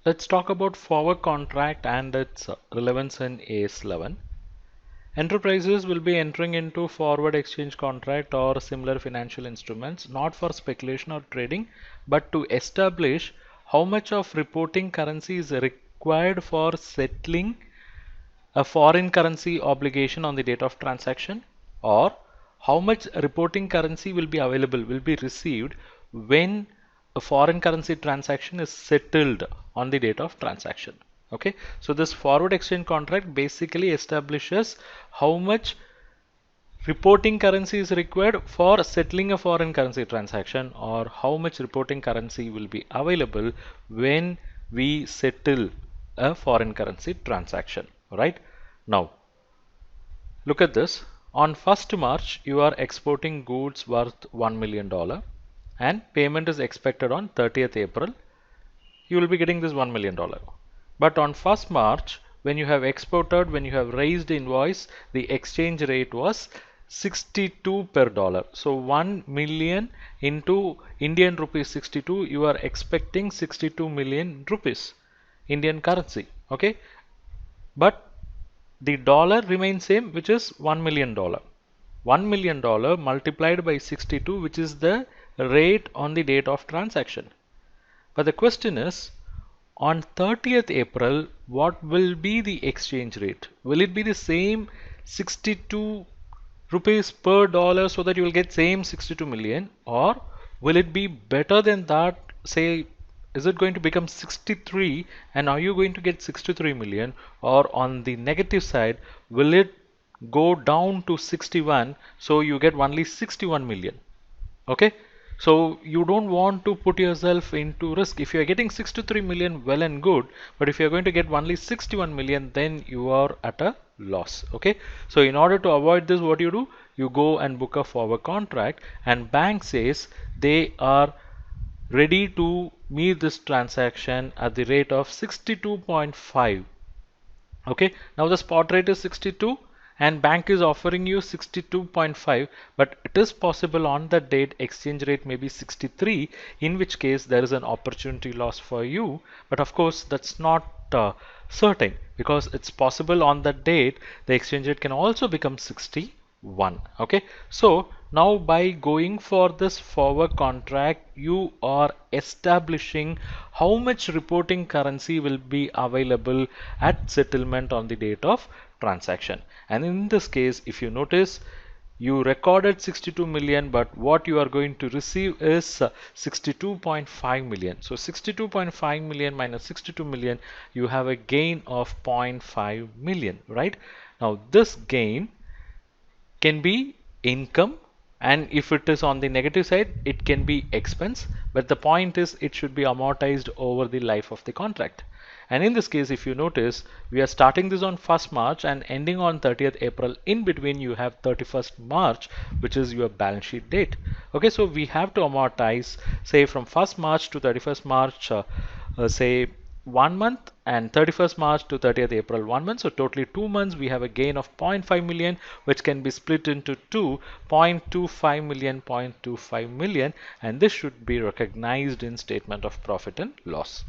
Let's talk about forward contract and its relevance in AS11. Enterprises will be entering into forward exchange contract or similar financial instruments not for speculation or trading, but to establish how much of reporting currency is required for settling a foreign currency obligation on the date of transaction, or how much reporting currency will be available, will be received when a foreign currency transaction is settled on the date of transaction. Okay, so this forward exchange contract basically establishes how much reporting currency is required for settling a foreign currency transaction, or how much reporting currency will be available when we settle a foreign currency transaction. Right now, look at this. On 1st March, you are exporting goods worth $1 million and payment is expected on 30th April. You will be getting this $1 million. But on 1st March, when you have exported, when you have raised invoice, the exchange rate was 62 per dollar. So 1 million into Indian rupees 62, you are expecting 62 million rupees Indian currency. Okay, but the dollar remains same, which is $1 million. $1 million multiplied by 62, which is the rate on the date of transaction. But the question is, on 30th April, what will be the exchange rate? Will it be the same 62 rupees per dollar so that you will get same 62 million, or will it be better than that? Say, is it going to become 63 and are you going to get 63 million, or on the negative side, will it go down to 61 so you get only 61 million? Okay, so you don't want to put yourself into risk. If you are getting 63 million, well and good, but if you're going to get only 61 million, then you are at a loss. Okay, so in order to avoid this, what you do, you go and book a forward contract, and bank says they are ready to meet this transaction at the rate of 62.5. Okay, now the spot rate is 62 and bank is offering you 62.5, but it is possible on that date exchange rate may be 63, in which case there is an opportunity loss for you. But of course that's not certain, because it's possible on that date the exchange rate can also become 61. Okay, so now by going for this forward contract, you are establishing how much reporting currency will be available at settlement on the date of transaction. And in this case, if you notice, you recorded 62 million, but what you are going to receive is 62.5 million. So 62.5 million minus 62 million, you have a gain of 0.5 million, right? Now this gain can be income, and if it is on the negative side, it can be expense, but the point is it should be amortized over the life of the contract. And in this case, if you notice, we are starting this on 1st March and ending on 30th April. In between you have 31st March, which is your balance sheet date. Okay, so we have to amortize, say from 1st March to 31st March, say 1 month, and 31st March to 30th April 1 month. So totally 2 months, we have a gain of 0.5 million, which can be split into 0.25 million, 0.25 million, and this should be recognized in statement of profit and loss.